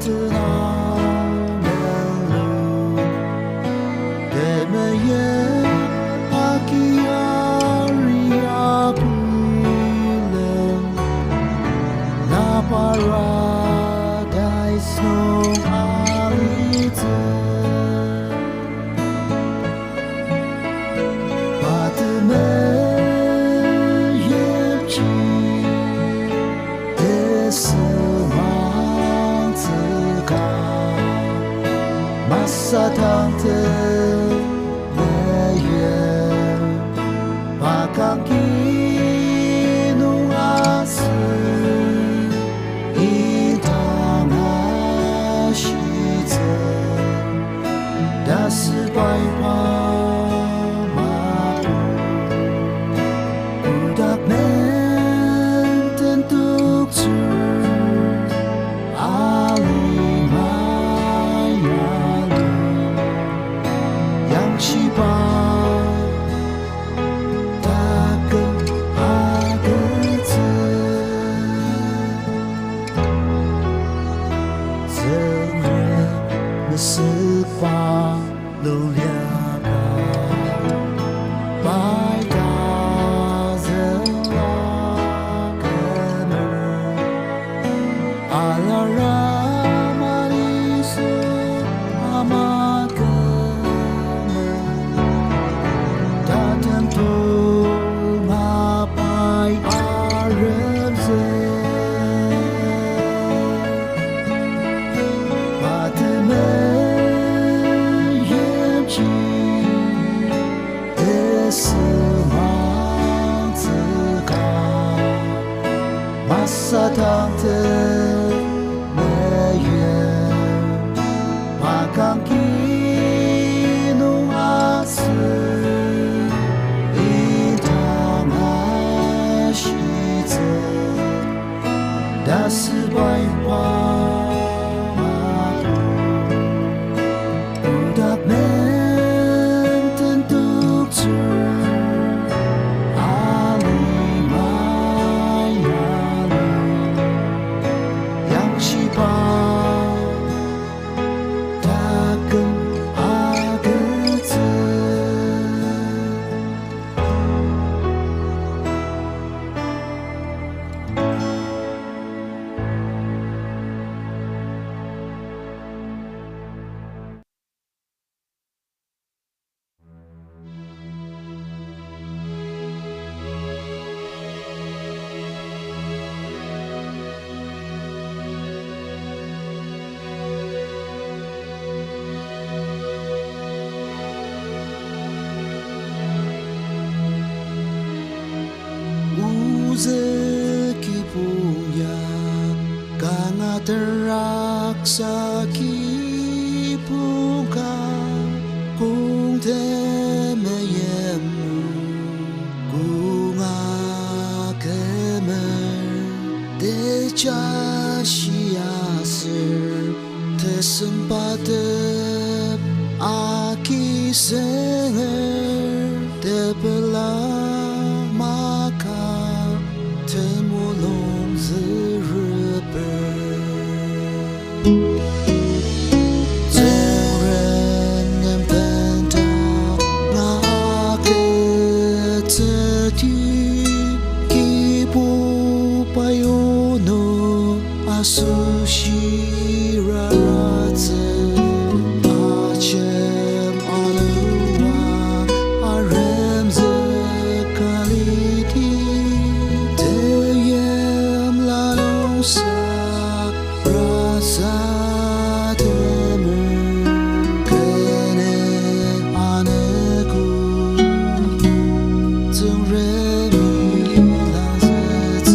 tonight. paradise nung alize 받음의 예지 대스왕스가 마사탕트 내예 바강기 농아스 이당하시제 다스바이바 Sepa luliaga baida zelagamer alara marisu amagamer tatentu ngapai aremze 마사탕트 내예 바강기 농아스 이당하시제 다스바이파 우답맨 뜬뚝줄 Rezeki punya kanga teraksa kipuka kung temeyemu kunga kemer decasiasir tesempatep aki senger tebelah maka temulung zerber Zeren yang pentang ngake teti kipu payono asushiraratse acem aluwa arem zekaliti rasa temer kene aneku正人迷浪日子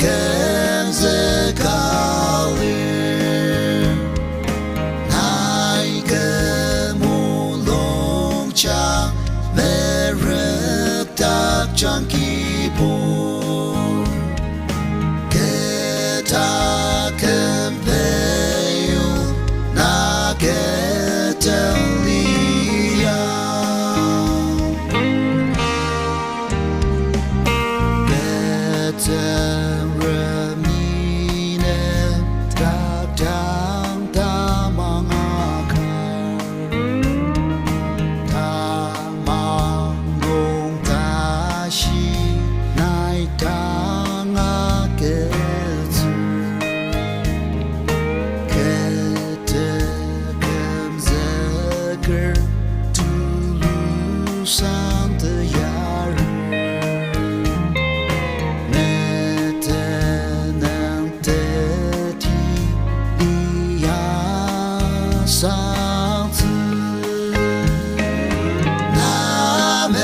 肯自考虑，那个木龙江没人打仗一步，给他肯陪有那个的力量。人民的大当大忙啊看，大忙龙大喜乃当啊个子，给的跟这个土路上的亚人。上次那么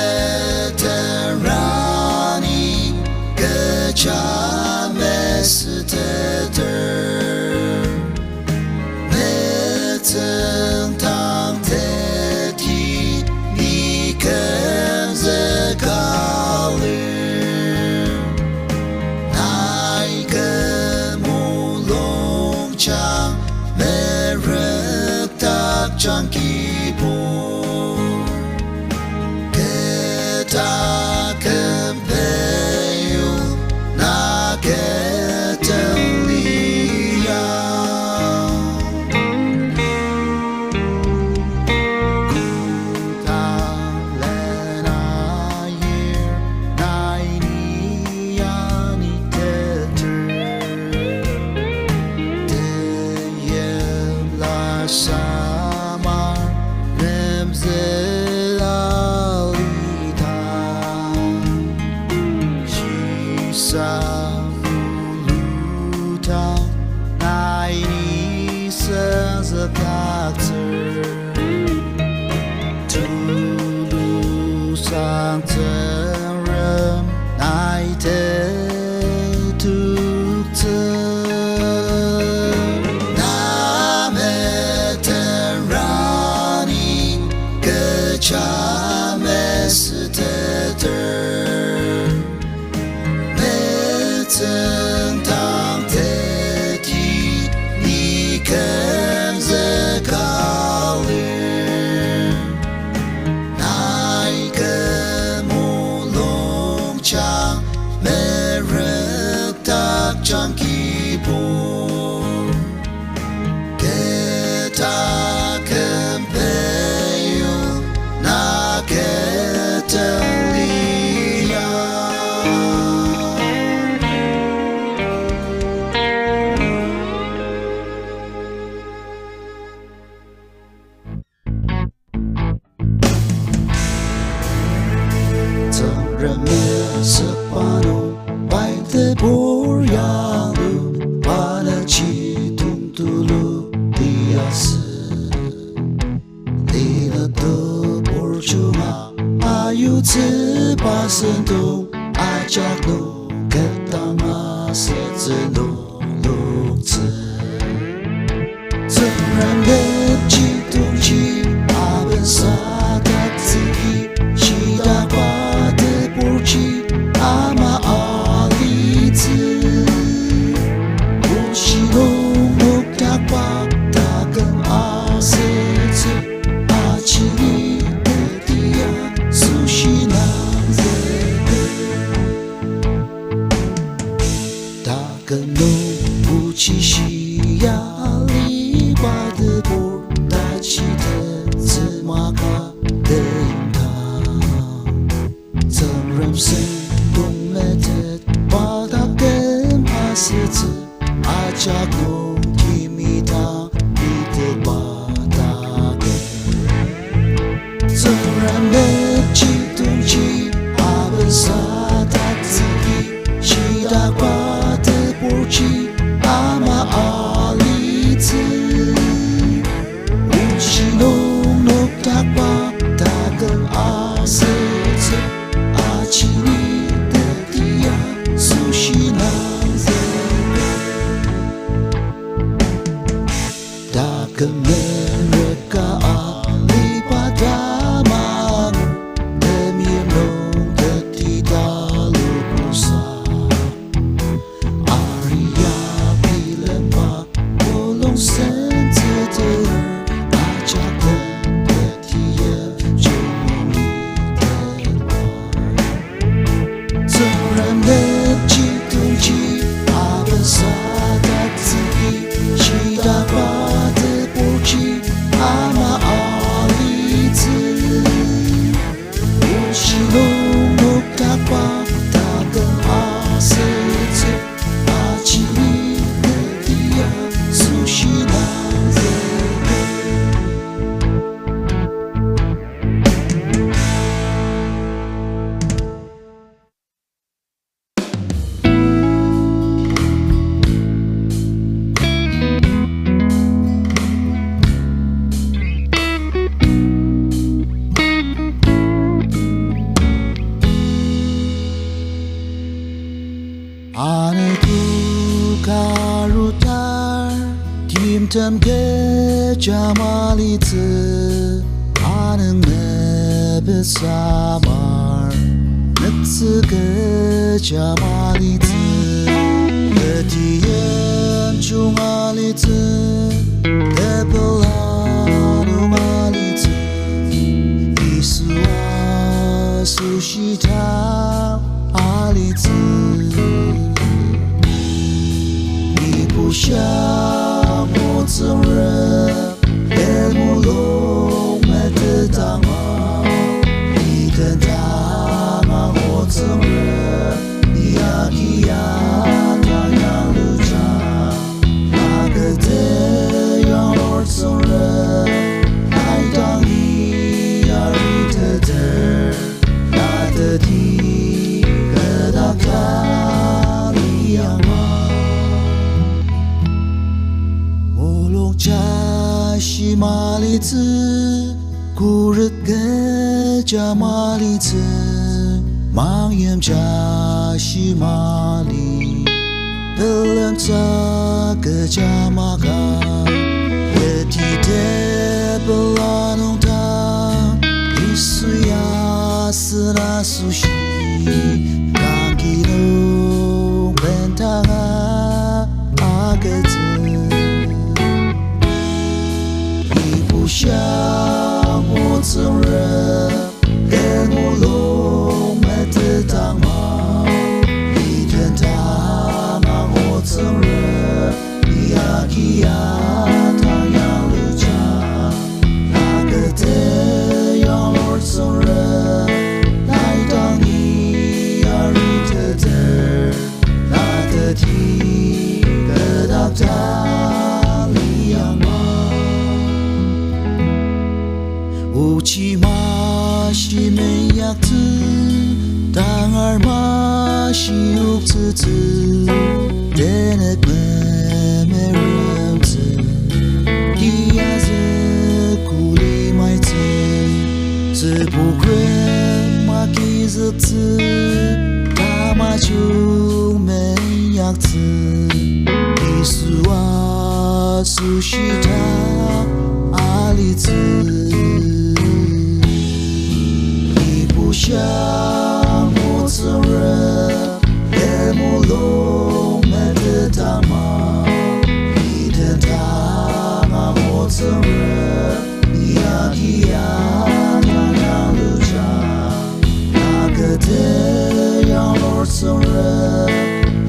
的让你个家没死的的，没正当的题你跟着考虑，那一个木龙江没人讲一步，给他肯陪有那个的力量。古当来那夜那一呀你的的夜拉萨。sa mulutang nainisan sa takter tulusang terem naite tukter name terani kecame seteter正当的题，你肯着考虑，那一个木龙江没人打仗一步，给他肯陪有那个的力量。人们是把路摆的不样路，把那启动的路的要死，离了的不就嘛，还有这把生动，阿家路给当啊是这路路子，自然的启动机，阿本萨的自己，其他挂。阿玛阿里子，不西隆木达巴达根阿塞子，阿奇里的迪亚苏西南泽达根努不奇西亚里巴的波达奇的芝麻卡的银汤，怎人生？阿家公提米塔米的巴达根，自然没启动机，阿本萨达自己，其他挂的不起，阿玛阿里子，无锡农农达巴达根阿塞子，阿奇里。巴达个阿斯子阿奇的迪亚苏西那Ane tu karutar Timtem ke jamalitı Anın nebe samar Netsı ke jamalitı Ötiyem cumalitı Tepelanum alitı İsu'a sushita alitı不想我承认，连我都没得到吗？你跟他吗？我承认，你呀你呀，他样路长，那个得让我承认，爱当你呀你的的，那的你和他看你呀吗？자시 말리즈 구르게 자말리즈 망염 자시 말리 별em 자그 자마가 예티데 bellanong다 이수야 쓰나 수시 강기노 벤타가 아게즈不想我承认，连我都没得到吗？你跟他吗？我承认，你呀你呀，他样路长，那个得让我承认，来当你呀你的的，那的题个到他里样吗？우치 마시 매약트 당할 마시 욱트트 대넥 매매름트 디아즈 구리 마이트 스포그램 마키즈트 다마중 매약트 이수와 수시타 알리트不想我承认，连我都没得到吗？你的他吗？我承认，你呀你呀，他样路长，那个得让我承认，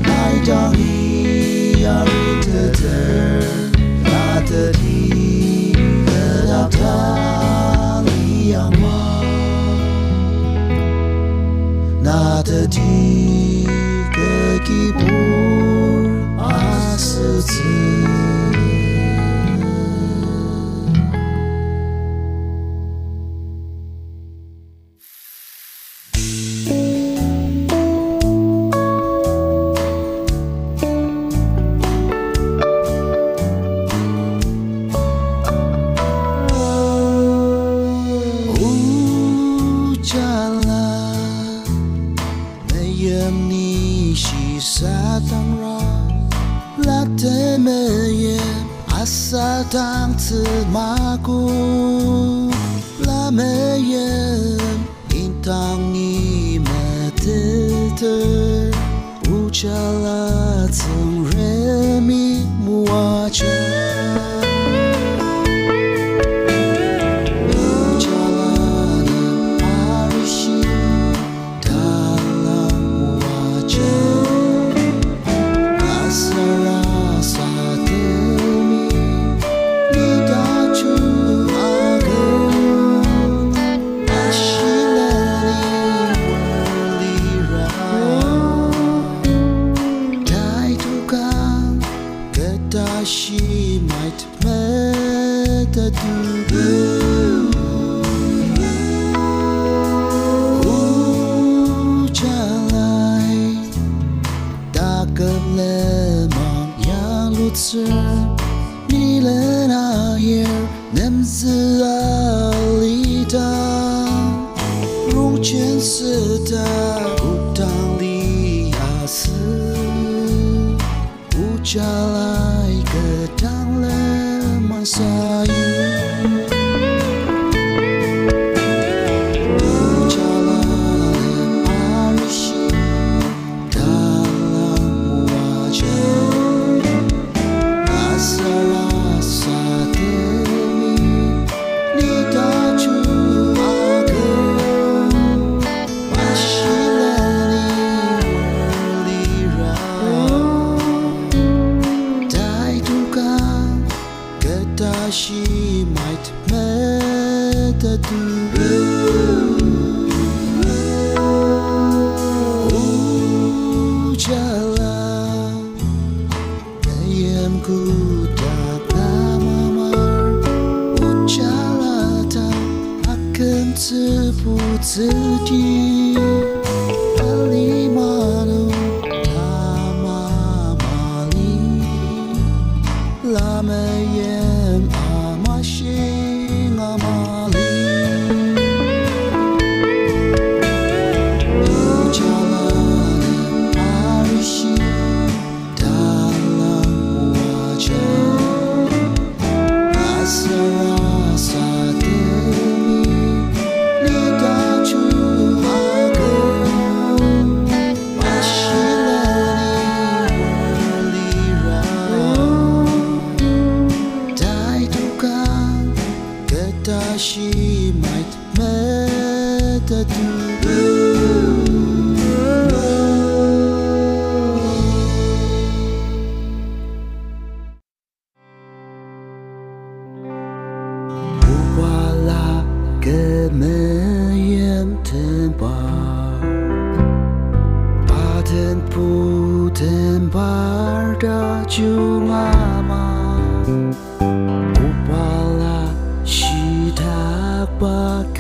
爱当你呀你的的，那的你和到他一样吗？那的第个吉布阿斯子。你是啥当然，拉得没耶，阿萨当次马古，拉没耶，因当你没得的，不加拉曾人民木瓦家。 부츠 니는 아예 냄새 알리다 롱첸스다 우당리아스 우잘라이 그당레만 사유 She might matter to Ujala Ayam ku tak namamar Ujala tak akan sebut sedih Alimano tamamali Lamayem Amashing Amali Ujalanem Arishi dalam wajah Asa-rasa demi lidah agar Masyilani berlirah She might matter to Wala kemayam tembar Paten puten barda jungama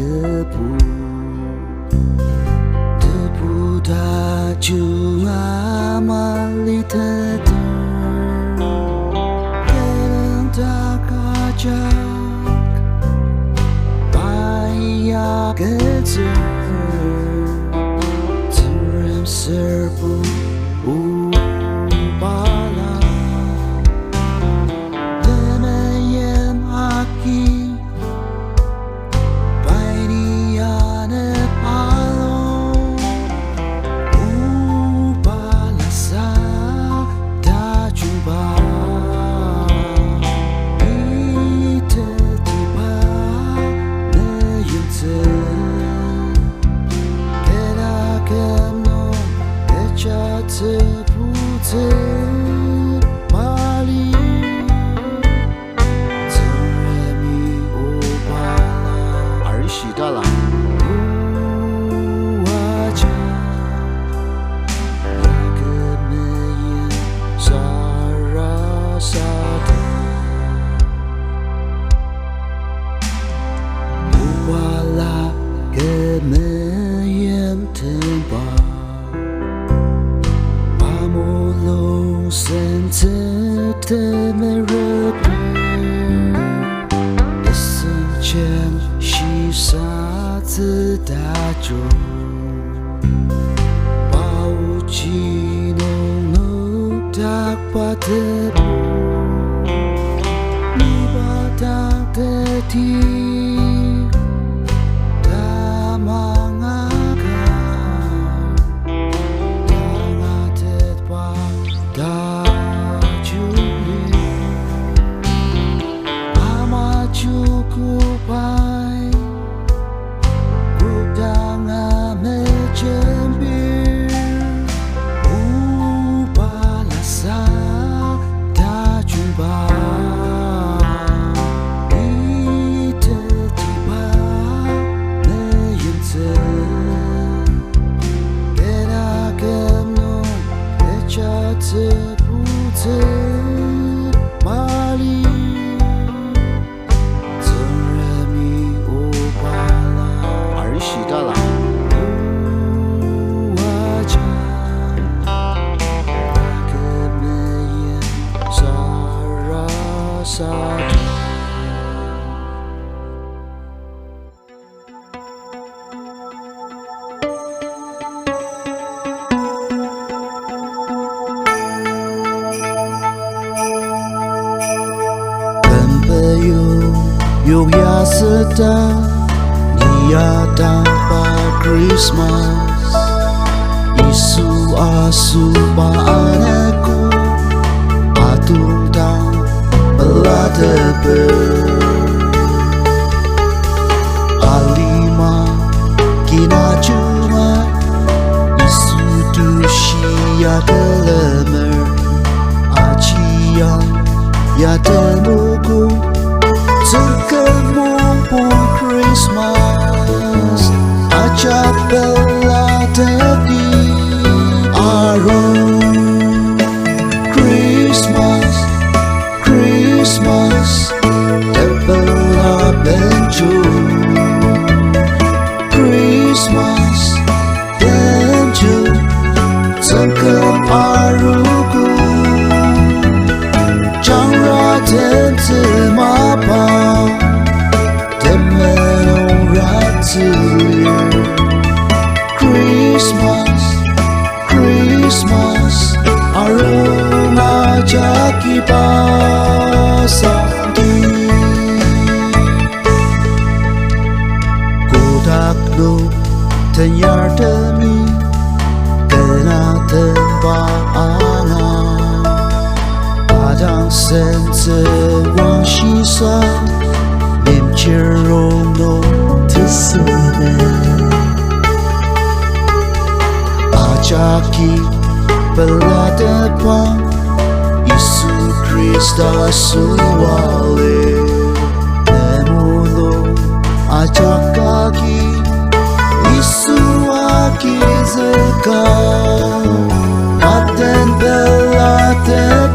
Kebu Debu tajung amali teter Kerentak ajak Paya kezer Terem serbu ubala Demayem aki asupaan aku atung tang pelatebe alima kina cuma isu dusia kelemer aciang ya temuku mumpung Christmas ajak pelatedi arum Christmas Christmas tebelah benjol Christmas benjol tengkem aruku jangra tentemapa Christmas, Christmas, aroma jaki pasangi kodak lo tenyar demi kena tembaana padang sense wang sisa mem cerong no tersene ajaki pelatepang Isu Krista suwale nemulo ajak kaki Isu aki zeka paten pelatepang